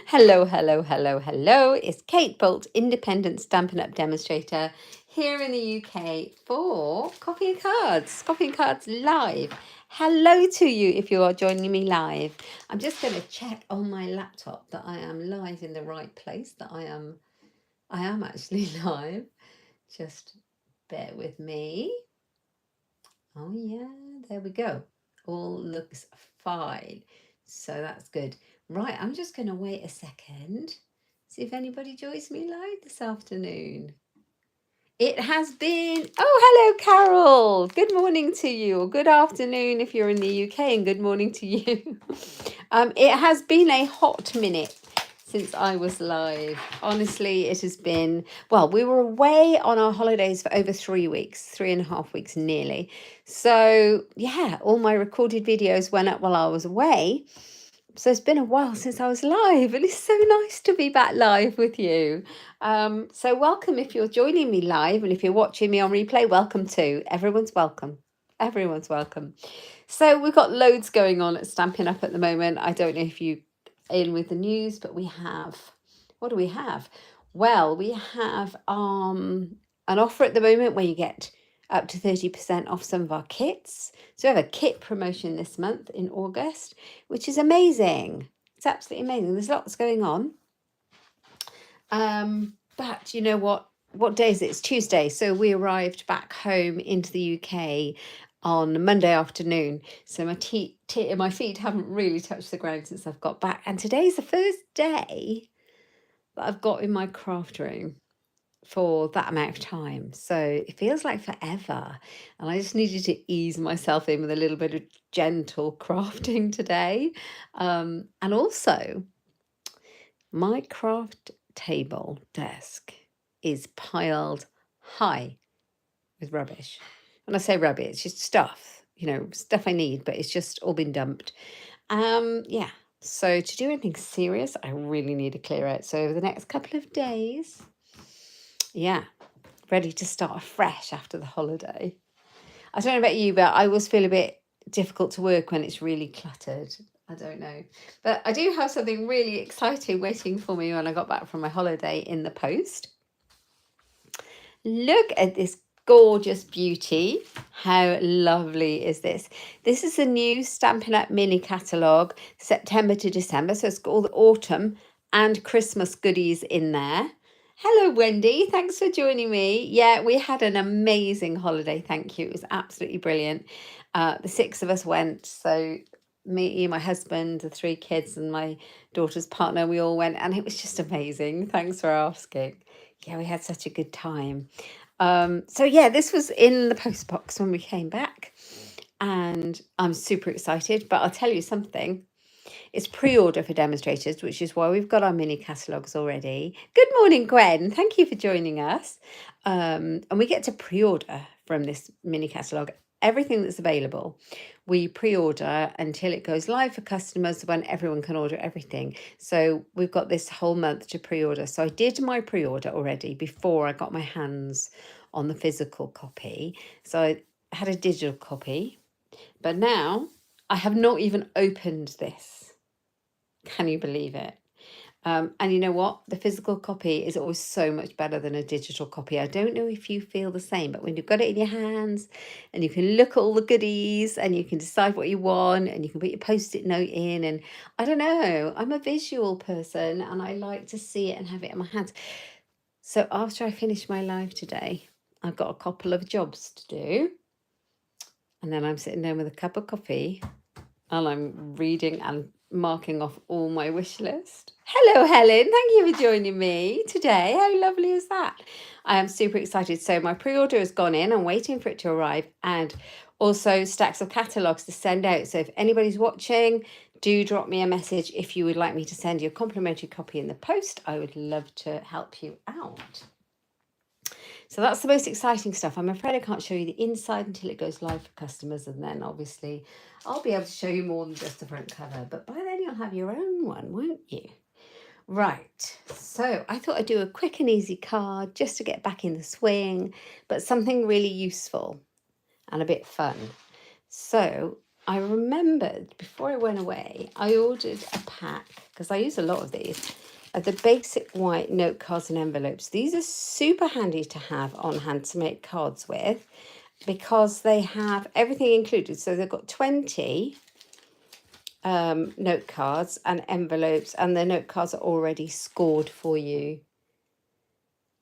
Hello, hello, hello, hello. It's Kate Bolt, independent Stampin' Up demonstrator here in the UK for Coffee and Cards. Coffee and Cards live. Hello to you if you are joining me live. I'm just going to check on my laptop that I am live in the right place, that I am actually live. Just bear with me. Oh yeah, there we go. All looks fine. So that's good. Right, I'm just going to wait a second, see if anybody joins me live this afternoon. It has been, oh, hello, Carol. Good morning to you, or good afternoon if you're in the UK, and good morning to you. It has been a hot minute since I was live. Honestly, it has been, well, we were away on our holidays for over 3 weeks, 3.5 weeks nearly. So, yeah, all my recorded videos went up while I was away. So it's been a while since I was live, and it's so nice to be back live with you. So welcome if you're joining me live, and if you're watching me on replay, welcome too. Everyone's welcome. Everyone's welcome. So we've got loads going on at Stampin' Up at the moment. I don't know if you in with the news, but we have, what do we have? Well, we have an offer at the moment where you get up to 30% off some of our kits. So we have a kit promotion this month in August, which is amazing. It's absolutely amazing. There's lots going on. But you know what? What day is it? It's Tuesday. So we arrived back home into the UK on Monday afternoon. So my feet haven't really touched the ground since I've got back. And today's the first day that I've got in my craft room for that amount of time. So it feels like forever. And I just needed to ease myself in with a little bit of gentle crafting today. And also, my craft table desk is piled high with rubbish. When I say rubbish, it's just stuff, stuff I need, but it's just all been dumped. Yeah. So to do anything serious, I really need to clear out. So over the next couple of days, yeah, ready to start afresh after the holiday. I don't know about you, but I always feel a bit difficult to work when it's really cluttered. I don't know. But I do have something really exciting waiting for me when I got back from my holiday in the post. Look at this gorgeous beauty. How lovely is this? This is a new Stampin' Up mini catalogue, September to December. So it's got all the autumn and Christmas goodies in there. Hello, Wendy. Thanks for joining me. Yeah, we had an amazing holiday. Thank you. It was absolutely brilliant. The 6 of us went. So me, my husband, the 3 kids, and my daughter's partner, we all went, and it was just amazing. Thanks for asking. Yeah, we had such a good time. So yeah, this was in the post box when we came back, and I'm super excited. But I'll tell you something. It's pre-order for demonstrators, which is why we've got our mini catalogues already. Good morning, Gwen. Thank you for joining us. And we get to pre-order from this mini catalogue everything that's available. We pre-order until it goes live for customers when everyone can order everything. So we've got this whole month to pre-order. So I did my pre-order already before I got my hands on the physical copy. So I had a digital copy, but now I have not even opened this. Can you believe it? And you know what? The physical copy is always so much better than a digital copy. I don't know if you feel the same, but when you've got it in your hands and you can look at all the goodies and you can decide what you want and you can put your post-it note in, and I don't know, I'm a visual person and I like to see it and have it in my hands. So after I finish my live today, I've got a couple of jobs to do. And then I'm sitting down with a cup of coffee and I'm reading and marking off all my wish list. Hello, Helen. Thank you for joining me today. How lovely is that? I am super excited. So my pre-order has gone in. I'm waiting for it to arrive, and also stacks of catalogues to send out. So if anybody's watching, do drop me a message if you would like me to send you a complimentary copy in the post. I would love to help you out. So that's the most exciting stuff. I'm afraid I can't show you the inside until it goes live for customers, and then obviously I'll be able to show you more than just the front cover, but by then you'll have your own one, won't you? Right, so I thought I'd do a quick and easy card just to get back in the swing, but something really useful and a bit fun. So I remembered before I went away, I ordered a pack, because I use a lot of these, of the basic white note cards and envelopes. These are super handy to have on hand to make cards with, because they have everything included. So they've got 20 note cards and envelopes, and the note cards are already scored for you.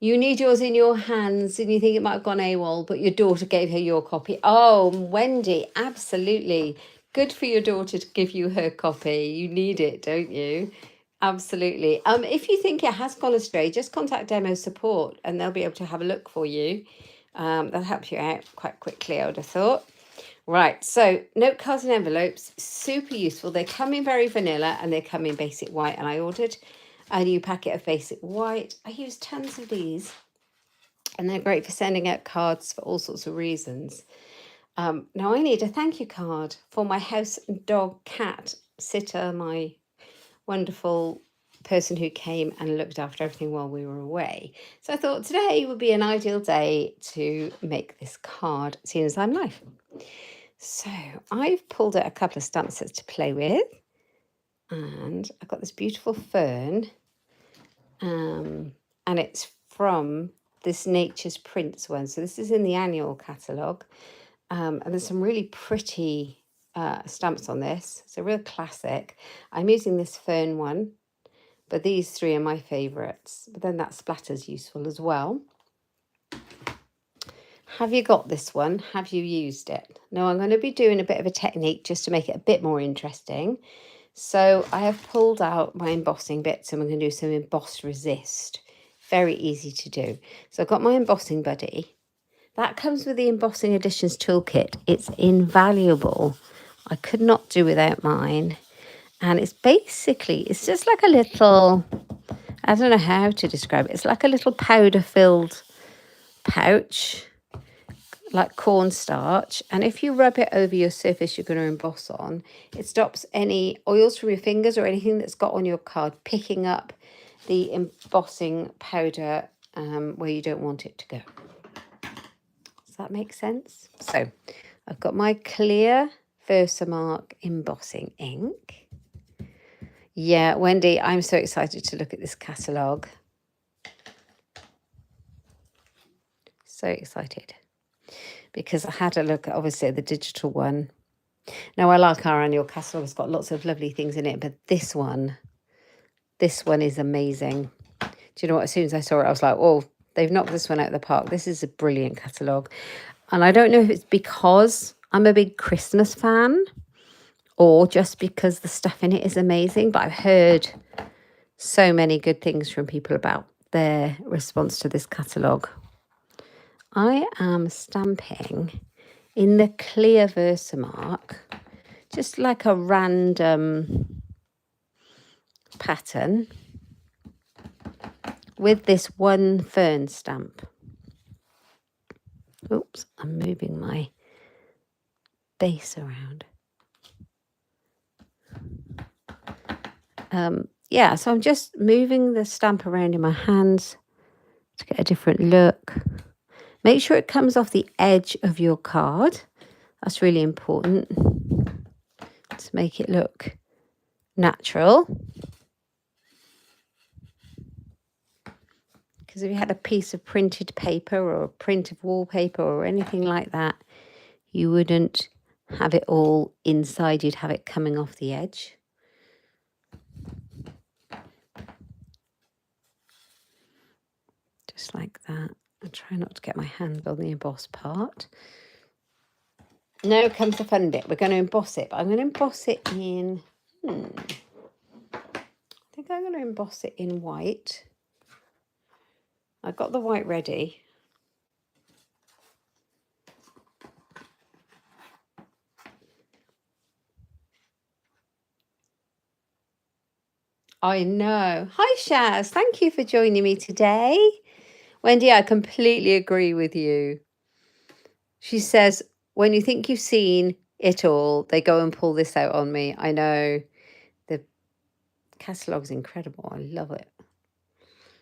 You need yours in your hands and you think it might have gone AWOL, but your daughter gave her your copy. Oh, Wendy, absolutely. Good for your daughter to give you her copy. You need it, don't you? Absolutely. If you think it has gone astray, just contact Demo Support and they'll be able to have a look for you. They'll help you out quite quickly, I would have thought. Right, so note cards and envelopes, super useful. They come in very vanilla and they come in basic white. And I ordered a new packet of basic white. I use tons of these and they're great for sending out cards for all sorts of reasons. Now I need a thank you card for my house and dog cat sitter, my wonderful person who came and looked after everything while we were away. So I thought today would be an ideal day to make this card, seeing as I'm live. So I've pulled out a couple of stamp sets to play with, and I've got this beautiful fern, and it's from this Nature's Prints one. So this is in the annual catalogue, and there's some really pretty stamps on this. It's a real classic. I'm using this fern one, but these three are my favourites. But then that splatter's useful as well. Have you got this one? Have you used it? Now I'm going to be doing a bit of a technique just to make it a bit more interesting. So I have pulled out my embossing bits and we're going to do some embossed resist. Very easy to do. So I've got my embossing buddy. That comes with the Embossing Editions toolkit. It's invaluable. I could not do without mine. And it's just like a little, I don't know how to describe it. It's like a little powder-filled pouch, like cornstarch, and if you rub it over your surface you're going to emboss on, it stops any oils from your fingers or anything that's got on your card picking up the embossing powder where you don't want it to go. Does that make sense? So I've got my clear Versamark embossing ink. Yeah, Wendy, I'm so excited to look at this catalogue. So excited. Because I had a look at, obviously, the digital one. Now, I like our annual catalogue. It's got lots of lovely things in it, but this one is amazing. Do you know what? As soon as I saw it, I was like, oh, they've knocked this one out of the park. This is a brilliant catalogue. And I don't know if it's because I'm a big Christmas fan or just because the stuff in it is amazing, but I've heard so many good things from people about their response to this catalogue. I am stamping in the clear Versamark, just like a random pattern with this one fern stamp. Oops, I'm moving my base around. Yeah, so I'm just moving the stamp around in my hands to get a different look. Make sure it comes off the edge of your card. That's really important to make it look natural. Because if you had a piece of printed paper or a print of wallpaper or anything like that, you wouldn't have it all inside. You'd have it coming off the edge. Just like that. I'll try not to get my hand on the emboss part. Now comes the fun bit. We're going to emboss it, but I'm going to emboss it in, I think I'm going to emboss it in white. I've got the white ready. I know. Hi, Shaz. Thank you for joining me today. Wendy, I completely agree with you. She says, when you think you've seen it all, they go and pull this out on me. I know. The catalogue's incredible. I love it.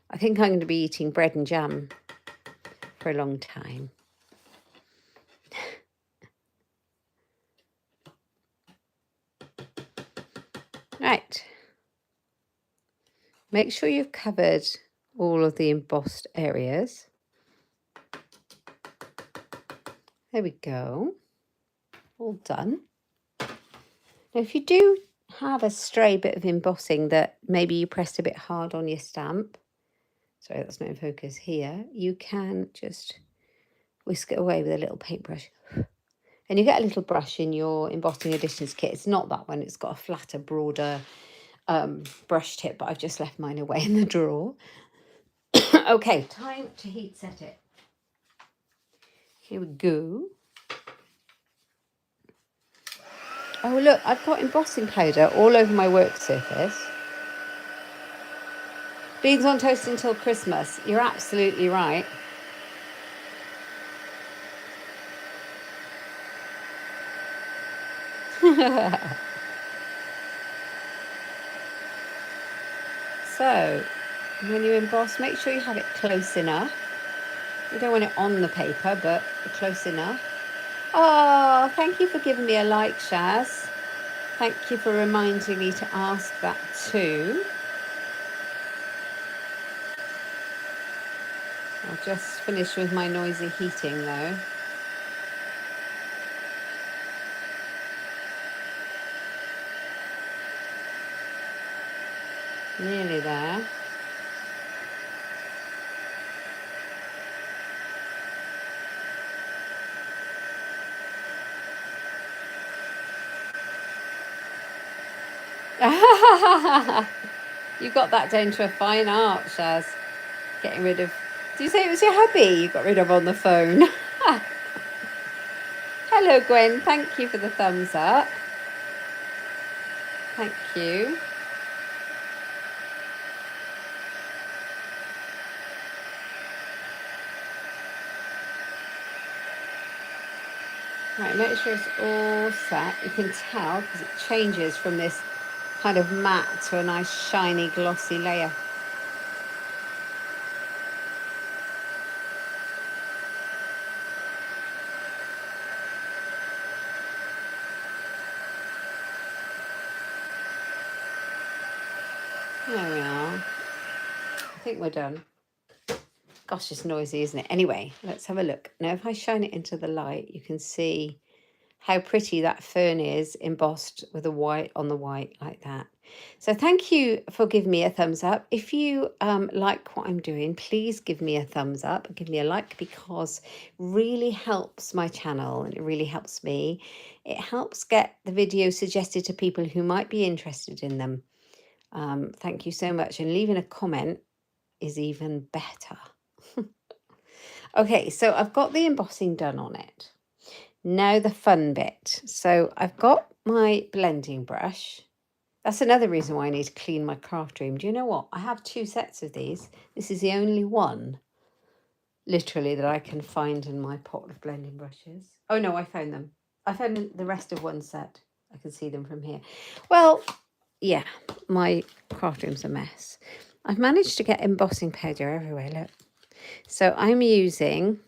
I think I'm going to be eating bread and jam for a long time. Right. Make sure you've covered all of the embossed areas. There we go. All done. Now, if you do have a stray bit of embossing that maybe you pressed a bit hard on your stamp, sorry, that's not in focus here, you can just whisk it away with a little paintbrush. And you get a little brush in your embossing additions kit. It's not that one, it's got a flatter, broader brush tip, but I've just left mine away in the drawer. Okay, time to heat set it. Here we go. Oh, look, I've got embossing powder all over my work surface. Beans on toast until Christmas. You're absolutely right. So, when you emboss, make sure you have it close enough. You don't want it on the paper, but close enough. Oh, thank you for giving me a like, Shaz. Thank you for reminding me to ask that too. I'll just finish with my noisy heating though. Nearly there. You got that down to a fine art, Shaz. Getting rid of... Did you say it was your hubby you got rid of on the phone? Hello, Gwen. Thank you for the thumbs up. Thank you. Right, make sure it's all set. You can tell because it changes from this kind of matte to a nice shiny glossy layer. There we are. I think we're done. Gosh, it's noisy, isn't it? Anyway, let's have a look. Now, if I shine it into the light, you can see how pretty that fern is embossed with a white on the white like that. So thank you for giving me a thumbs up. If you like what I'm doing, please give me a thumbs up, give me a like, because it really helps my channel and it really helps me. It helps get the video suggested to people who might be interested in them. Thank you so much. And leaving a comment is even better. Okay, so I've got the embossing done on it. Now the fun bit. So I've got my blending brush. That's another reason why I need to clean my craft room. Do you know what? I have 2 sets of these. This is the only one, literally, that I can find in my pot of blending brushes. Oh no, I found them. I found the rest of one set. I can see them from here. Well, yeah, my craft room's a mess. I've managed to get embossing powder everywhere, look. So I'm using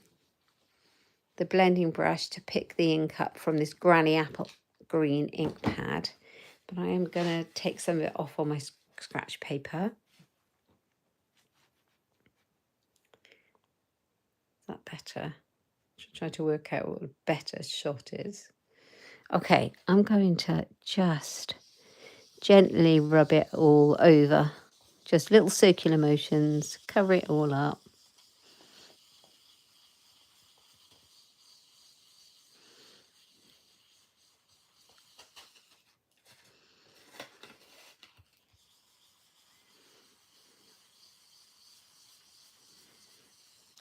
the blending brush to pick the ink up from this Granny Apple green ink pad. But I am going to take some of it off on my scratch paper. Is that better? Should try to work out what a better shot is. Okay, I'm going to just gently rub it all over. Just little circular motions, cover it all up.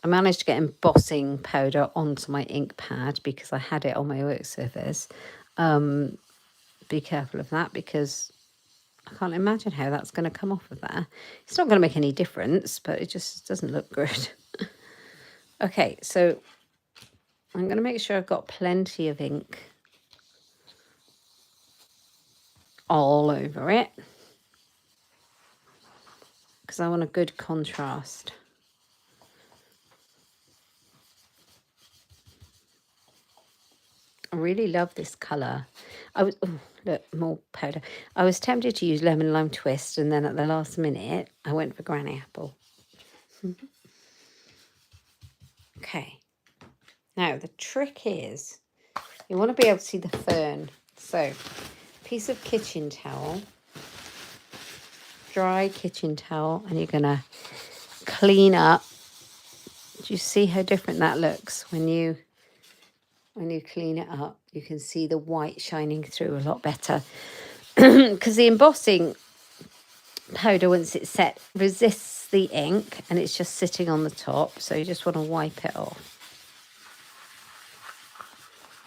I managed to get embossing powder onto my ink pad because I had it on my work surface. Be careful of that because I can't imagine how that's going to come off of there. It's not going to make any difference, but it just doesn't look good. Okay, so I'm going to make sure I've got plenty of ink all over it because I want a good contrast. I really love this colour. I was, oh, look, more powder. I was tempted to use lemon lime twist, and then at the last minute, I went for granny apple. Okay. Now, the trick is you want to be able to see the fern. So, piece of kitchen towel, dry kitchen towel, and you're going to clean up. Do you see how different that looks when you clean it up? You can see the white shining through a lot better. Because the embossing powder, once it's set, resists the ink and it's just sitting on the top. So you just want to wipe it off.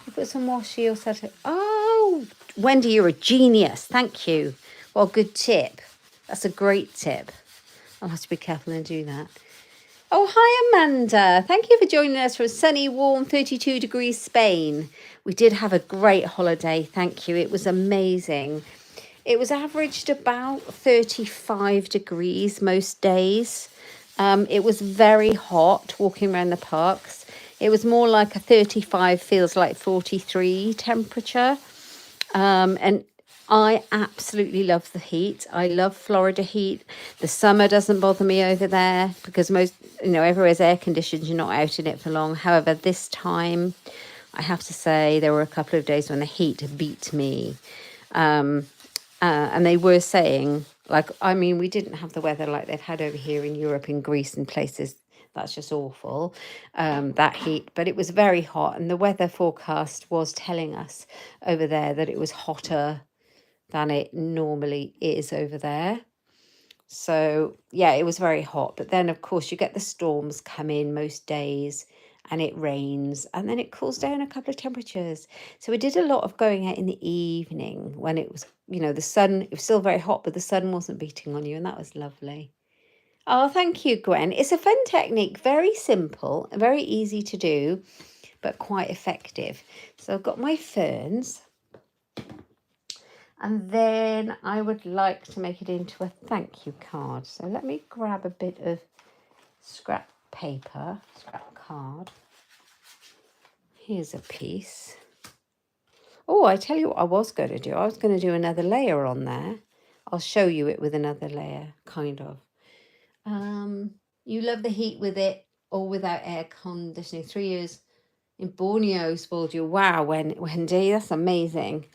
You put some washi or set it. Oh, Wendy, you're a genius. Thank you. Well, good tip. That's a great tip. I'll have to be careful and do that. Oh, hi, Amanda. Thank you for joining us from sunny, warm, 32 degrees Spain. We did have a great holiday. Thank you. It was amazing. It was averaged about 35 degrees most days. It was very hot walking around the parks. It was more like a 35 feels like 43 temperature. And I absolutely love the heat. I love Florida heat. The summer doesn't bother me over there because most, everywhere's air conditioned. You're not out in it for long. However, this time, I have to say, there were a couple of days when the heat beat me. And they were saying, we didn't have the weather like they've had over here in Europe, in Greece and places. That's just awful, that heat. But it was very hot. And the weather forecast was telling us over there that it was hotter than it normally is over there. So, yeah, it was very hot. But then, of course, you get the storms come in most days and it rains and then it cools down a couple of temperatures. So we did a lot of going out in the evening when it was, the sun, it was still very hot, but the sun wasn't beating on you. And that was lovely. Oh, thank you, Gwen. It's a fun technique, very simple, very easy to do, but quite effective. So I've got my ferns. And then I would like to make it into a thank you card. So let me grab a bit of scrap paper, scrap card. Here's a piece. Oh, I tell you what I was going to do. I was going to do another layer on there. I'll show you it with another layer, kind of. You love the heat with it or without air conditioning. 3 years in Borneo spoiled you. Wow, Wendy, that's amazing.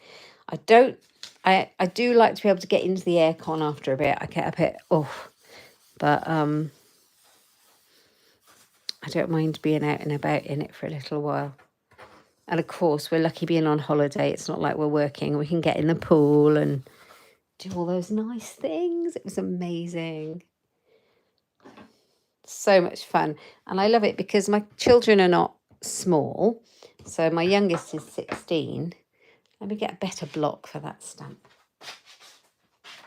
I do like to be able to get into the aircon after a bit. I get a bit, but I don't mind being out and about in it for a little while. And of course, we're lucky being on holiday. It's not like we're working. We can get in the pool and do all those nice things. It was amazing. So much fun. And I love it because my children are not small. So my youngest is 16. Let me get a better block for that stamp.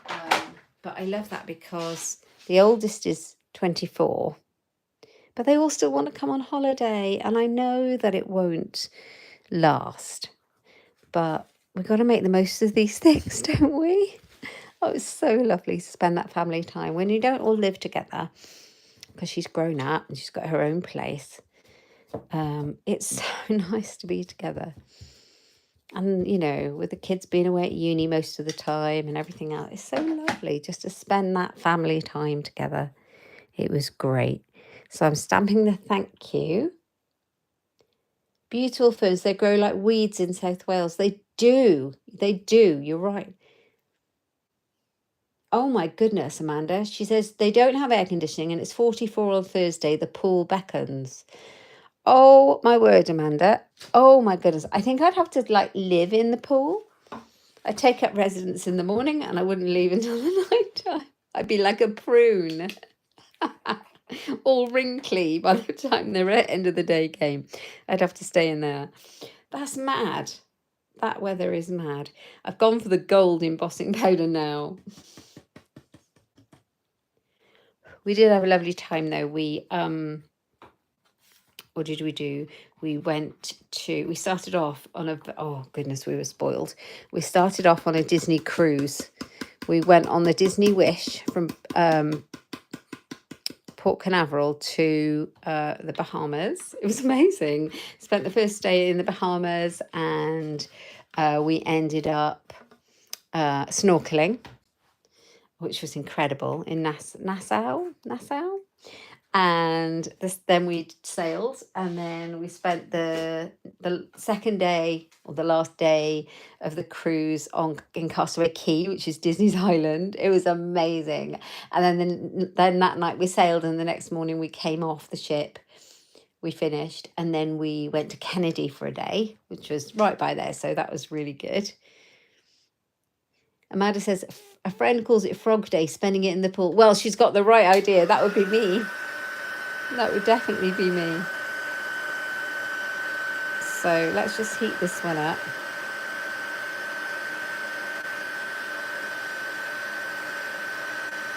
But I love that because the oldest is 24. But they all still want to come on holiday. And I know that it won't last. But we've got to make the most of these things, don't we? Oh, it's so lovely to spend that family time when you don't all live together. Because she's grown up and she's got her own place. It's so nice to be together. And, with the kids being away at uni most of the time and everything else, it's so lovely just to spend that family time together. It was great. So I'm stamping the thank you. Beautiful ferns. They grow like weeds in South Wales. They do. You're right. Oh my goodness, Amanda. She says they don't have air conditioning and it's 44 on Thursday. The pool beckons. Oh my word, Amanda. Oh my goodness. I think I'd have to live in the pool. I'd take up residence in the morning and I wouldn't leave until the night time. I'd be like a prune. All wrinkly by the time the end of the day came. I'd have to stay in there. That's mad. That weather is mad. I've gone for the gold embossing powder now. We did have a lovely time though. What did we do? We started off on oh goodness, we were spoiled. We started off on a Disney cruise. We went on the Disney Wish from Port Canaveral to the Bahamas. It was amazing. Spent the first day in the Bahamas and we ended up snorkeling, which was incredible, in Nassau. And then we sailed, and then we spent the second day, or the last day of the cruise, in Castaway Cay, which is Disney's island. It was amazing. And then that night we sailed, and the next morning we came off the ship. We finished, and then we went to Kennedy for a day, which was right by there, so that was really good. Amanda says a friend calls it Frog Day, spending it in the pool. Well, she's got the right idea. That would be me. That would definitely be me. So let's just heat this one up.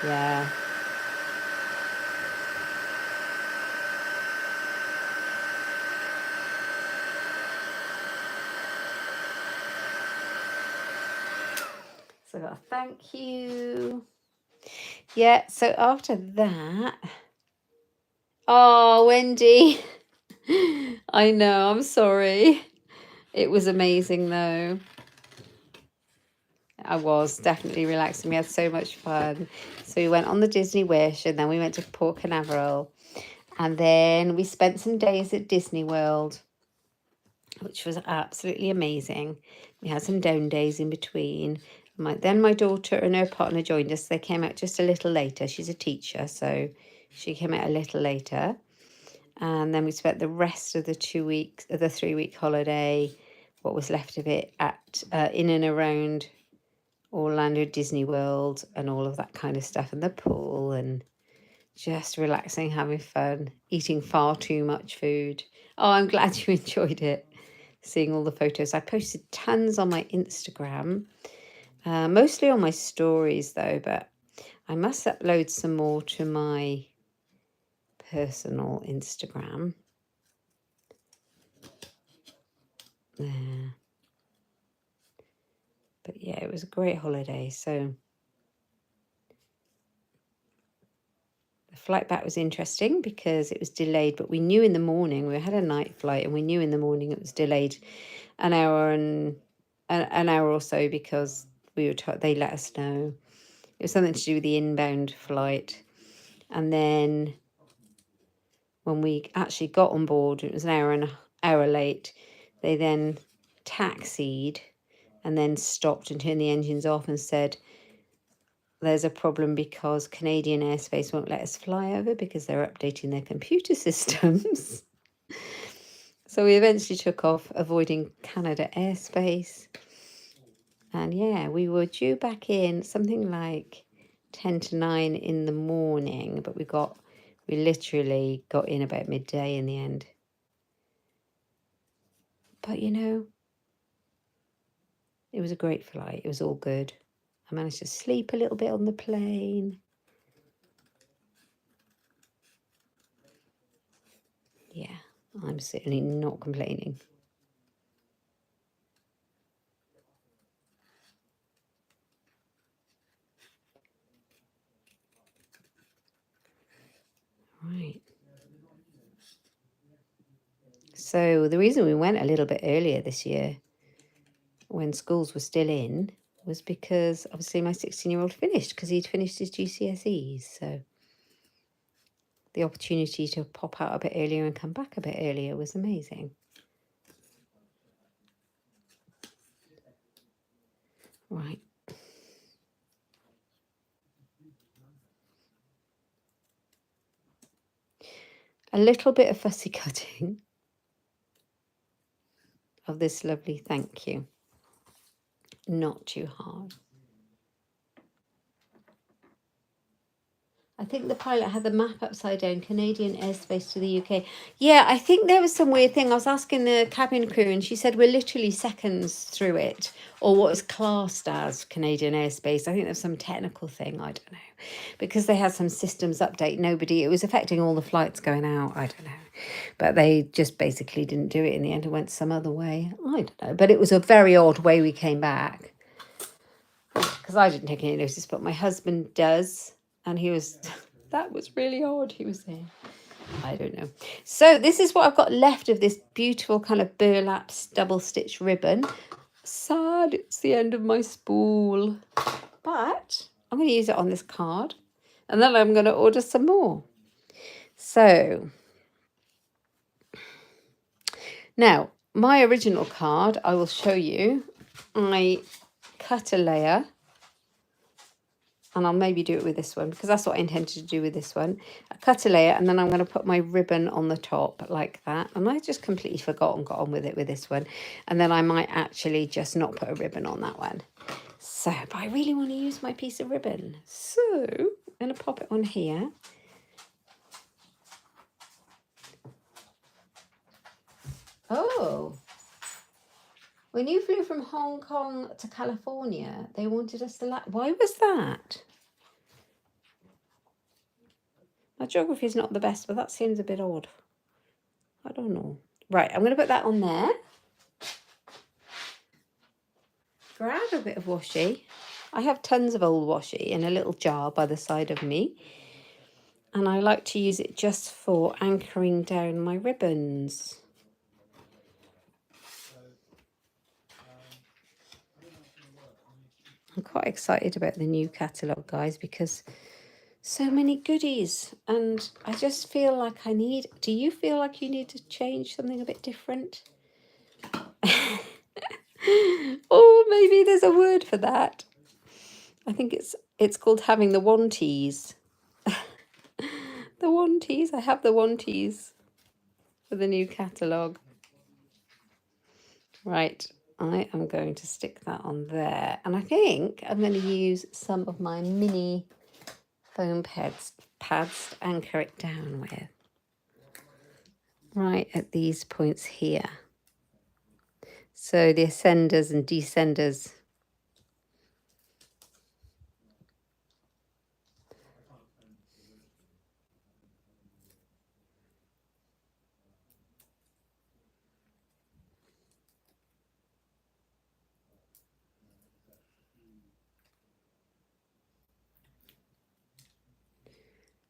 Yeah. So I got a thank you. Yeah, so after that... Oh, Wendy. I know, I'm sorry. It was amazing, though. I was definitely relaxing. We had so much fun. So we went on the Disney Wish, and then we went to Port Canaveral. And then we spent some days at Disney World, which was absolutely amazing. We had some down days in between. Then my daughter and her partner joined us. They came out just a little later. She's a teacher, so she came out a little later. And then we spent the rest of the 3-week holiday, what was left of it, at in and around Orlando Disney World and all of that kind of stuff, and the pool, and just relaxing, having fun, eating far too much food. Oh, I'm glad you enjoyed it, seeing all the photos. I posted tons on my Instagram, mostly on my stories though, but I must upload some more to my personal Instagram. There. But yeah, it was a great holiday. So the flight back was interesting because it was delayed, but we knew in the morning, we had a night flight, and we knew in the morning it was delayed an hour or so, because we were told, they let us know. It was something to do with the inbound flight. And then when we actually got on board, it was an hour late. They then taxied and then stopped and turned the engines off and said, there's a problem because Canadian airspace won't let us fly over because they're updating their computer systems. So we eventually took off, avoiding Canada airspace. And yeah, we were due back in something like 10 to 9 in the morning, but we literally got in about midday in the end. But you know, it was a great flight. It was all good. I managed to sleep a little bit on the plane. Yeah, I'm certainly not complaining. Right. So the reason we went a little bit earlier this year, when schools were still in, was because obviously my 16-year-old finished, because he'd finished his GCSEs. So the opportunity to pop out a bit earlier and come back a bit earlier was amazing. Right. A little bit of fussy cutting of this lovely thank you. Not too hard. I think the pilot had the map upside down, Canadian airspace to the UK. Yeah, I think there was some weird thing. I was asking the cabin crew, and she said we're literally seconds through it, or what is classed as Canadian airspace. I think there's some technical thing, I don't know. Because they had some systems update, it was affecting all the flights going out, I don't know. But they just basically didn't do it in the end and went some other way. I don't know. But it was a very odd way we came back. Because I didn't take any notice, but my husband does. And he was, that was really odd, he was saying. I don't know. So this is what I've got left of this beautiful kind of burlap double stitch ribbon. Sad, it's the end of my spool. But I'm going to use it on this card. And then I'm going to order some more. So, now, my original card, I will show you. I cut a layer. And I'll maybe do it with this one because that's what I intended to do with this one. I cut a layer and then I'm going to put my ribbon on the top like that. And I just completely forgot and got on with it with this one. And then I might actually just not put a ribbon on that one. So, but I really want to use my piece of ribbon. So, I'm going to pop it on here. Oh, when you flew from Hong Kong to California, they wanted us to why was that? My geography is not the best, but that seems a bit odd. I don't know. Right, I'm going to put that on there. Grab a bit of washi. I have tons of old washi in a little jar by the side of me. And I like to use it just for anchoring down my ribbons. I'm quite excited about the new catalogue, guys, because so many goodies. And I just feel like do you feel like you need to change something a bit different? Or maybe there's a word for that. I think it's called having the wanties. The wanties. I have the wanties for the new catalogue. Right, I am going to stick that on there. And I think I'm going to use some of my mini foam pads to anchor it down with. Right at these points here. So the ascenders and descenders.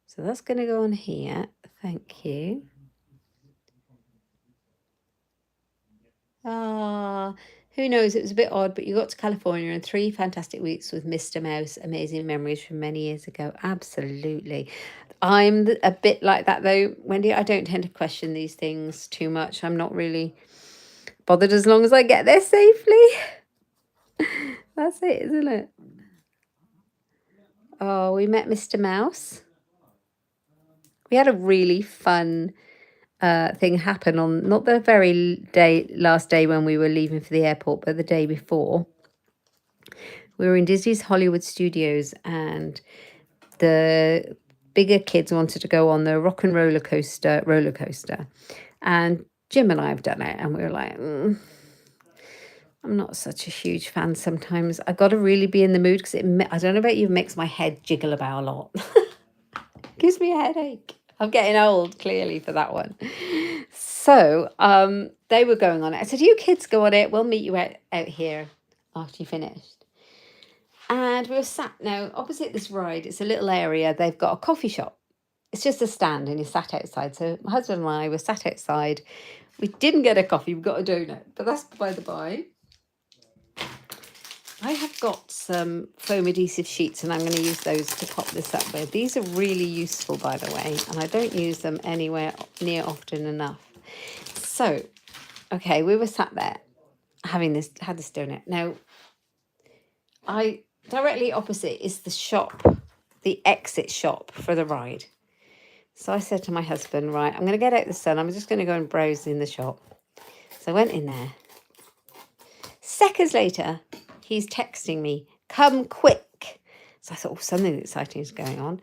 So that's going to go on here. Thank you. Who knows? It was a bit odd, but you got to California in 3 fantastic weeks with Mr. Mouse. Amazing memories from many years ago. Absolutely. I'm a bit like that, though, Wendy. I don't tend to question these things too much. I'm not really bothered as long as I get there safely. That's it, isn't it? Oh, we met Mr. Mouse. We had a really fun thing happen on not the very last day when we were leaving for the airport, but the day before. We were in Disney's Hollywood Studios, and the bigger kids wanted to go on the rock and roller coaster, and Jim and I have done it, and we were like, I'm not such a huge fan sometimes. I got to really be in the mood because I don't know about you, it makes my head jiggle about a lot. Gives me a headache. I'm getting old, clearly, for that one. So they were going on it. I said, you kids go on it. We'll meet you out here after you finished. And we were sat now opposite this ride. It's a little area. They've got a coffee shop. It's just a stand and you're sat outside. So my husband and I were sat outside. We didn't get a coffee. We got a donut. But that's by the by. I have got some foam adhesive sheets and I'm going to use those to pop this up with. These are really useful, by the way, and I don't use them anywhere near often enough. So, okay, we were sat there had this donut. Now, directly opposite is the shop, the exit shop for the ride. So I said to my husband, right, I'm going to get out the sun. I'm just going to go and browse in the shop. So I went in there. Seconds later, he's texting me, come quick. So I thought, oh, something exciting is going on.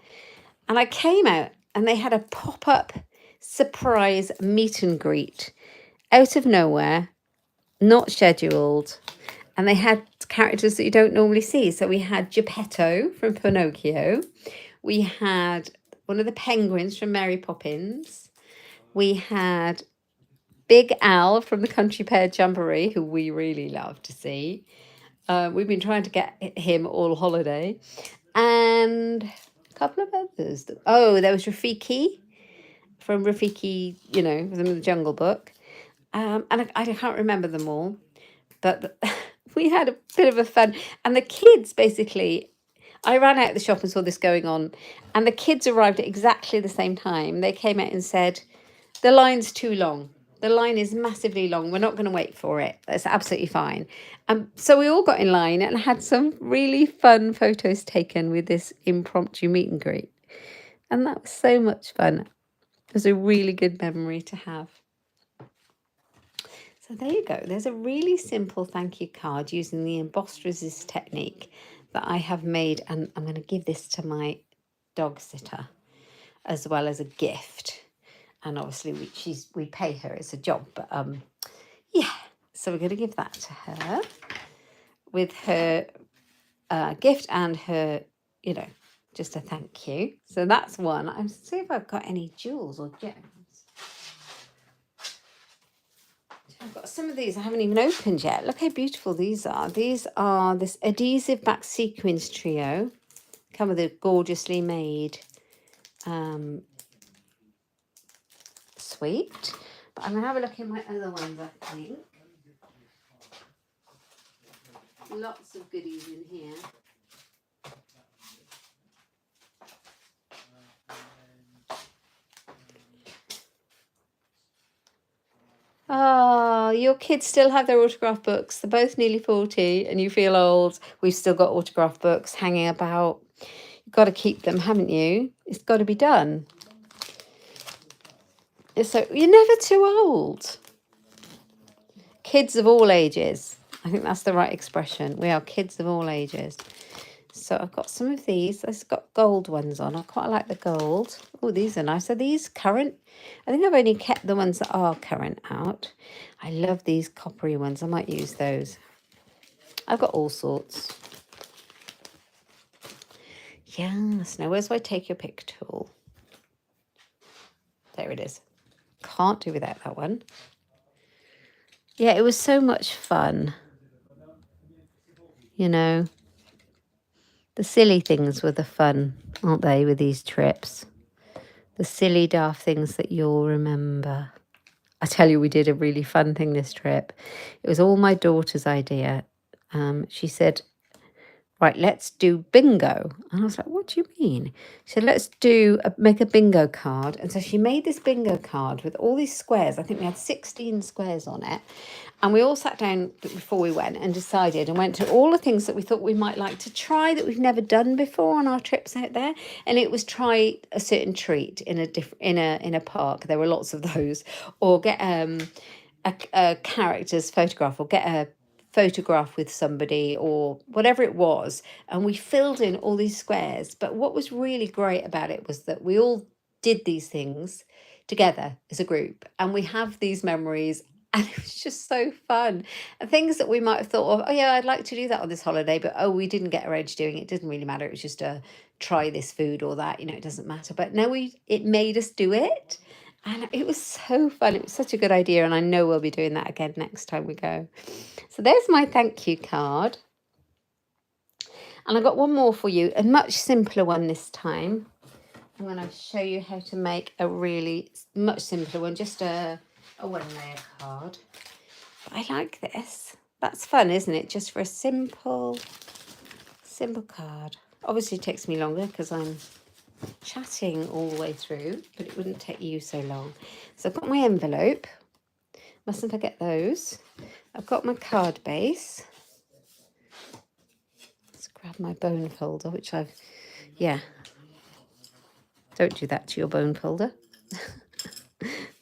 And I came out and they had a pop-up surprise meet and greet out of nowhere, not scheduled. And they had characters that you don't normally see. So we had Geppetto from Pinocchio. We had one of the penguins from Mary Poppins. We had Big Al from the Country Pair Jamboree, who we really love to see. We've been trying to get him all holiday. And a couple of others. Oh, there was Rafiki from Rafiki, from the Jungle Book. And I can't remember them all. But we had a bit of a fun. And the kids basically, I ran out of the shop and saw this going on, and the kids arrived at exactly the same time. They came out and said, the line's too long. The line is massively long. We're not going to wait for it. That's absolutely fine. So we all got in line and had some really fun photos taken with this impromptu meet and greet. And that was so much fun. It was a really good memory to have. So there you go. There's a really simple thank you card using the embossed resist technique that I have made. And I'm going to give this to my dog sitter as well as a gift. And obviously we pay her, it's a job, but yeah, so we're going to give that to her with her gift and her, you know, just a thank you. So that's one. I'm see if I've got any jewels or gems. I've got some of these I haven't even opened yet. Look how beautiful these are. These are this adhesive back sequins trio. Come with a gorgeously made suite. But I'm going to have a look in my other ones, I think. Lots of goodies in here. Oh, your kids still have their autograph books. They're both nearly 40 and you feel old. We've still got autograph books hanging about. You've got to keep them, haven't you? It's got to be done. So you're never too old. Kids of all ages. I think that's the right expression. We are kids of all ages. So I've got some of these. I've got gold ones on. I quite like the gold. Oh, these are nice. Are these current? I think I've only kept the ones that are current out. I love these coppery ones. I might use those. I've got all sorts. Yes. Now, where's my take your pick tool? There it is. Can't do without that one. Yeah, it was so much fun. You know, the silly things were the fun, aren't they, with these trips? The silly, daft things that you'll remember. I tell you, we did a really fun thing this trip. It was all my daughter's idea. She said, right, let's do bingo. And I was like, what do you mean? She said, let's make a bingo card. And so she made this bingo card with all these squares. I think we had 16 squares on it. And we all sat down before we went and decided and went to all the things that we thought we might like to try that we've never done before on our trips out there. And it was try a certain treat in a park. There were lots of those. Or get a character's photograph, or get a photograph with somebody, or whatever it was. And we filled in all these squares. But what was really great about it was that we all did these things together as a group. And we have these memories. And it was just so fun. And things that we might have thought of, oh, yeah, I'd like to do that on this holiday, but, oh, we didn't get around to doing it. It didn't really matter. It was just a try this food or that, it doesn't matter. But no, it made us do it. And it was so fun. It was such a good idea. And I know we'll be doing that again next time we go. So there's my thank you card. And I got one more for you, a much simpler one this time. I'm going to show you how to make a really much simpler one, just a one-layer card. But I like this. That's fun, isn't it? Just for a simple card. Obviously it takes me longer because I'm chatting all the way through, but it wouldn't take you so long. So I've got my envelope. Mustn't forget those. I've got my card base. Let's grab my bone folder, which don't do that to your bone folder.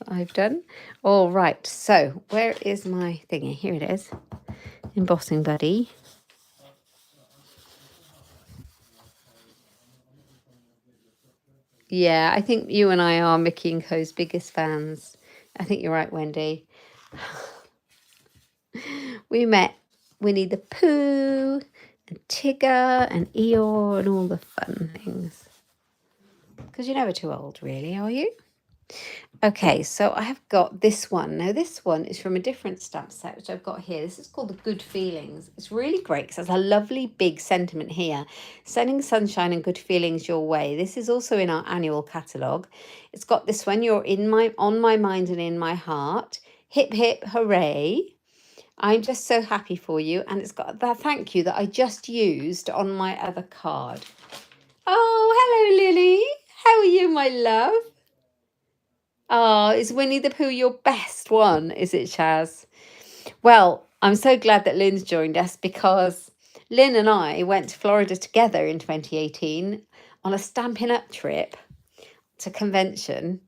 I've done. All right, so where is my thingy? Here it is. Embossing buddy. Yeah, I think you and I are Mickey & Co.'s biggest fans. I think you're right, Wendy. We met Winnie the Pooh and Tigger and Eeyore and all the fun things. Because you're never too old, really, are you? Okay, so I have got this one. Now, this one is from a different stamp set, which I've got here. This is called the Good Feelings. It's really great because there's a lovely big sentiment here. Sending sunshine and good feelings your way. This is also in our annual catalogue. It's got this one, you're on my mind and in my heart. Hip, hip, hooray. I'm just so happy for you. And it's got that thank you that I just used on my other card. Oh, hello, Lily. How are you, my love? Oh, is Winnie the Pooh your best one? Is it, Chaz? Well, I'm so glad that Lynn's joined us because Lynn and I went to Florida together in 2018 on a Stampin' Up trip to convention.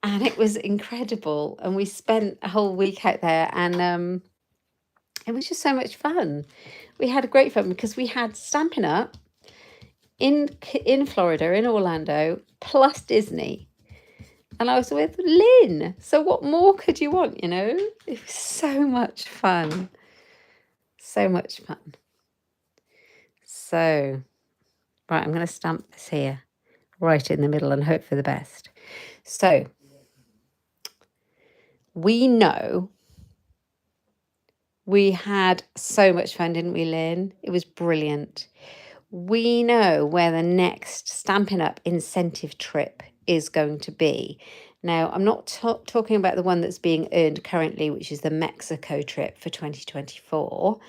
And it was incredible. And we spent a whole week out there and it was just so much fun. We had a great fun because we had Stampin' Up in Florida, in Orlando, plus Disney. And I was with Lynn. So what more could you want, you know? It was so much fun. So much fun. So, right, I'm going to stamp this here, right in the middle, and hope for the best. So, we know we had so much fun, didn't we, Lynn? It was brilliant. We know where the next Stampin' Up incentive trip is going to be. Now, I'm not talking about the one that's being earned currently, which is the Mexico trip for 2024.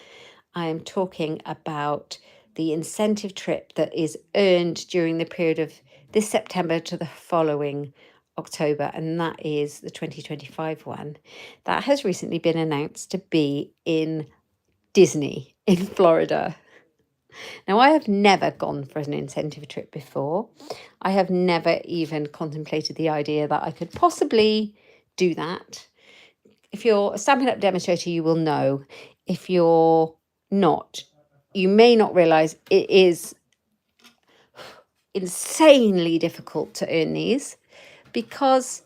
I am talking about the incentive trip that is earned during the period of this September to the following October, and that is the 2025 one. That has recently been announced to be in Disney in Florida. Now, I have never gone for an incentive trip before. I have never even contemplated the idea that I could possibly do that. If you're a Stampin' Up demonstrator, you will know. If you're not, you may not realise it is insanely difficult to earn these because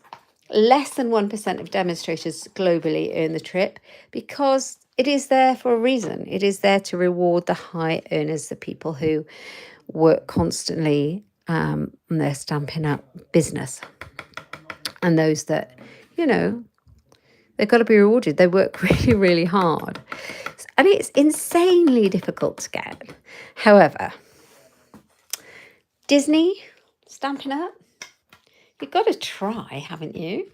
less than 1% of demonstrators globally earn the trip because it is there for a reason. It is there to reward the high earners, the people who work constantly on their Stampin' Up business. And those that, you know, they've got to be rewarded. They work really, really hard. And it's insanely difficult to get. However, Disney, Stampin' Up, you've got to try, haven't you?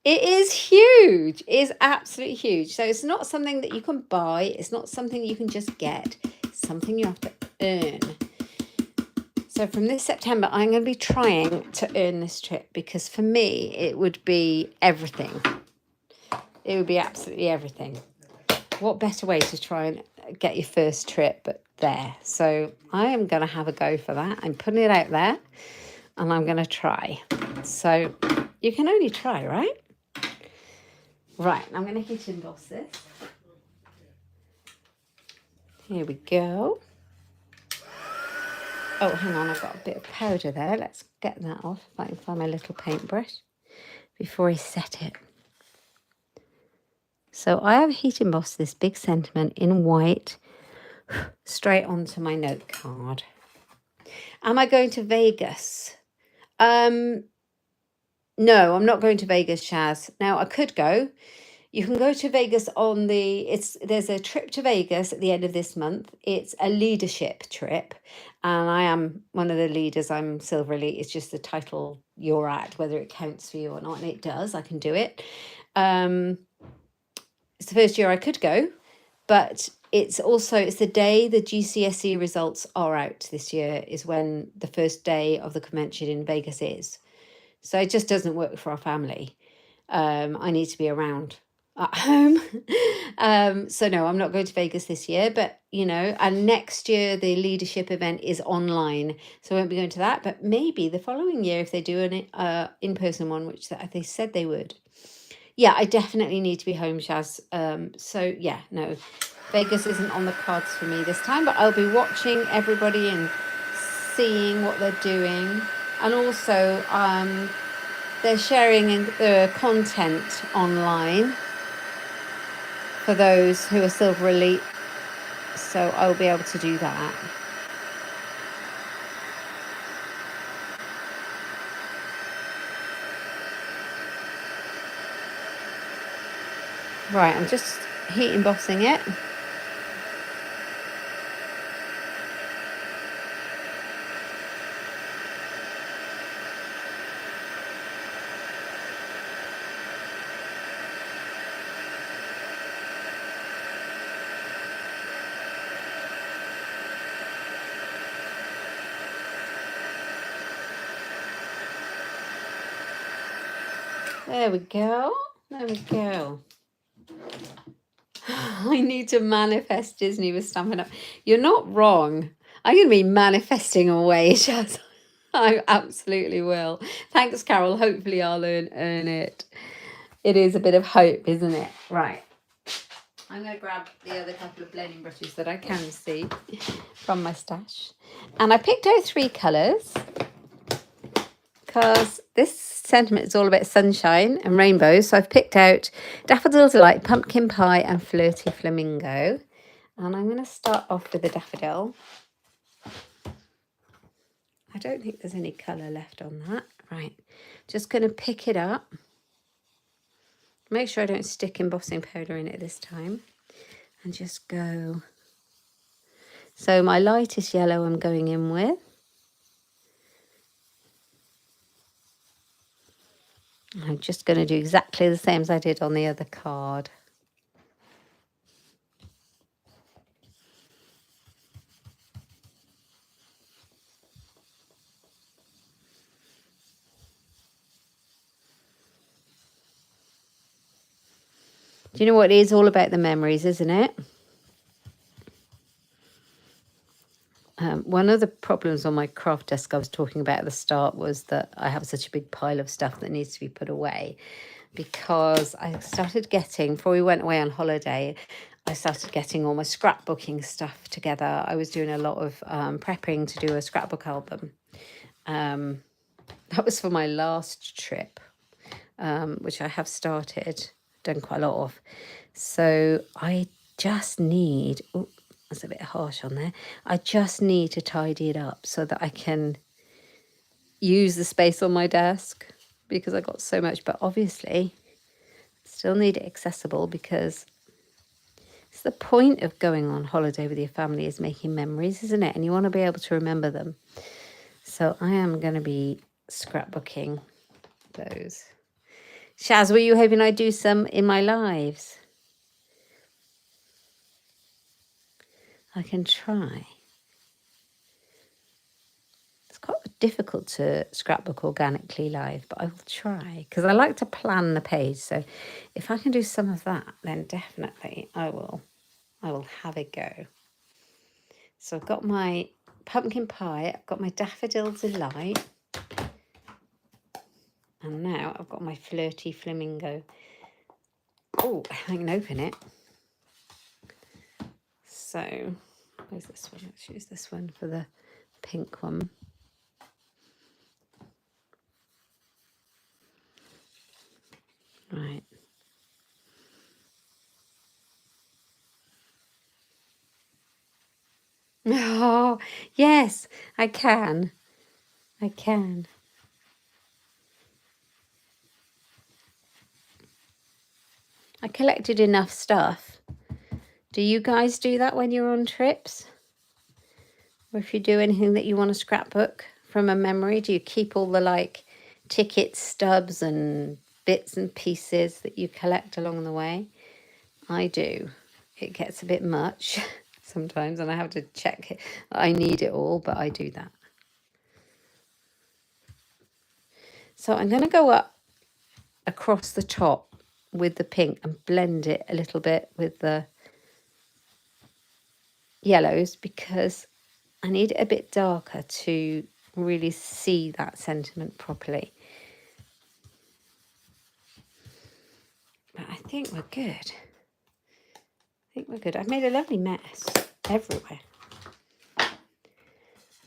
It is huge. It is absolutely huge. So it's not something that you can buy. It's not something you can just get. It's something you have to earn. So from this September, I'm going to be trying to earn this trip because for me, it would be everything. It would be absolutely everything. What better way to try and get your first trip but there? So I am going to have a go for that. I'm putting it out there and I'm going to try. So you can only try, right? Right, I'm going to heat emboss this. Here we go. Oh, hang on, I've got a bit of powder there. Let's get that off if I can find my little paintbrush before I set it. So I have heat embossed this big sentiment in white straight onto my note card. Am I going to Vegas? No, I'm not going to Vegas, Shaz. Now I could go. You can go to Vegas on there's a trip to Vegas at the end of this month. It's a leadership trip. And I am one of the leaders. I'm Silver Elite. It's just the title you're at, whether it counts for you or not. And it does. I can do it. It's the first year I could go, but it's the day the GCSE results are out this year is when the first day of the convention in Vegas is. So it just doesn't work for our family. I need to be around at home. So no, I'm not going to Vegas this year, but and next year the leadership event is online. So I won't be going to that, but maybe the following year if they do an in-person one, which they said they would. Yeah, I definitely need to be home, Shaz. So yeah, no, Vegas isn't on the cards for me this time, but I'll be watching everybody and seeing what they're doing. And also, they're sharing the content online for those who are Silver Elite. So I'll be able to do that. Right, I'm just heat embossing it. There we go. There we go. I need to manifest Disney with Stampin' Up. You're not wrong. I'm going to be manifesting away, Shaz. I absolutely will. Thanks, Carol. Hopefully I'll earn it. It is a bit of hope, isn't it? Right. I'm going to grab the other couple of blending brushes that I can see from my stash. And I picked out 3 colours because this sentiment is all about sunshine and rainbows. So I've picked out Daffodil Delight, Pumpkin Pie and Flirty Flamingo. And I'm going to start off with the daffodil. I don't think there's any colour left on that. Right, just going to pick it up. Make sure I don't stick embossing powder in it this time. And just go. So my lightest yellow I'm going in with. I'm just going to do exactly the same as I did on the other card. Do you know what? It is all about the memories, isn't it? One of the problems on my craft desk I was talking about at the start was that I have such a big pile of stuff that needs to be put away, because I started getting, before we went away on holiday, I started getting all my scrapbooking stuff together. I was doing a lot of prepping to do a scrapbook album. That was for my last trip, which I have started, done quite a lot of. So I just need, oh, that's a bit harsh on there. I just need to tidy it up so that I can use the space on my desk, because I got so much, but obviously still need it accessible, because it's the point of going on holiday with your family is making memories, isn't it? And you want to be able to remember them. So I am going to be scrapbooking those. Shaz, were you hoping I'd do some in my lives? I can try. It's quite difficult to scrapbook organically live, but I will try, because I like to plan the page. So if I can do some of that, then definitely I will have a go. So I've got my pumpkin pie, I've got my daffodil delight, and now I've got my flirty flamingo. Oh, I can open it. So where's this one? Let's use this one for the pink one. Right. Oh, yes, I can. I can. I collected enough stuff. Do you guys do that when you're on trips? Or if you do anything that you want to scrapbook from a memory, do you keep all the like ticket stubs and bits and pieces that you collect along the way? I do. It gets a bit much sometimes, and I have to check it. I need it all, but I do that. So I'm going to go up across the top with the pink and blend it a little bit with the yellows, because I need it a bit darker to really see that sentiment properly. But I think we're good. I've made a lovely mess everywhere.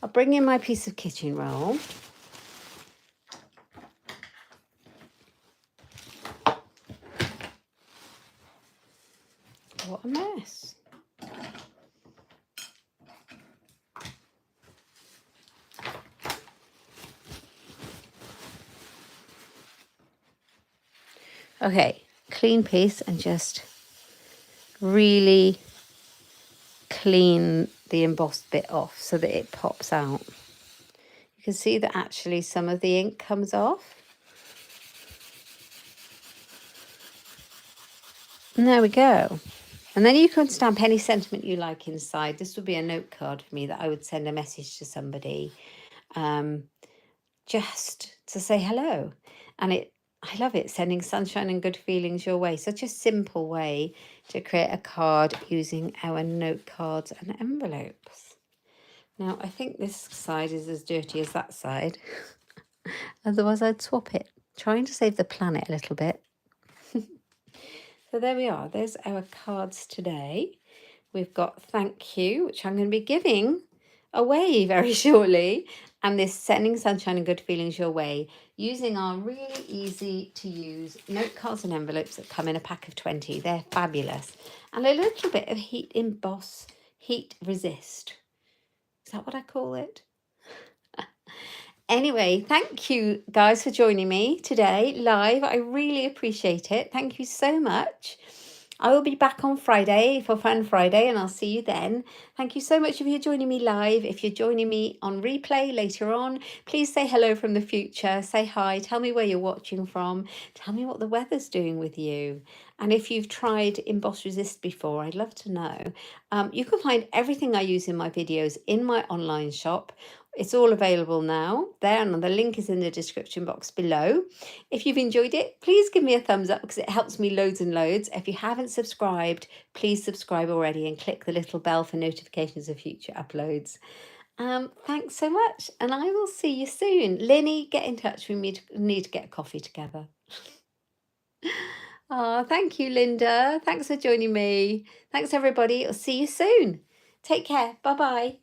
I'll bring in my piece of kitchen roll. What a mess. Okay, clean piece, and just really clean the embossed bit off so that it pops out. You can see that actually some of the ink comes off. And there we go. And then you can stamp any sentiment you like inside. This would be a note card for me that I would send a message to somebody, just to say hello. And it I love it, sending sunshine and good feelings your way. Such a simple way to create a card using our note cards and envelopes. Now, I think this side is as dirty as that side. Otherwise, I'd swap it. Trying to save the planet a little bit. So there we are. There's our cards today. We've got thank you, which I'm going to be giving away very shortly, and this sending sunshine and good feelings your way using our really easy to use note cards and envelopes that come in a pack of 20. They're fabulous. And a little bit of heat emboss, heat resist. Is that what I call it? Anyway, thank you guys for joining me today live. I really appreciate it. Thank you so much. I will be back on Friday for Fun Friday, and I'll see you then. Thank you so much if you're joining me live. If you're joining me on replay later on, please say hello from the future. Say hi. Tell me where you're watching from. Tell me what the weather's doing with you. And if you've tried Emboss Resist before, I'd love to know. You can find everything I use in my videos in my online shop. It's all available now there, and the link is in the description box below. If you've enjoyed it, please give me a thumbs up because it helps me loads and loads. If you haven't subscribed, please subscribe already and click the little bell for notifications of future uploads. Thanks so much, and I will see you soon. Linny, get in touch with me. We need to get coffee together. Oh, thank you, Linda. Thanks for joining me. Thanks, everybody. I'll see you soon. Take care. Bye-bye.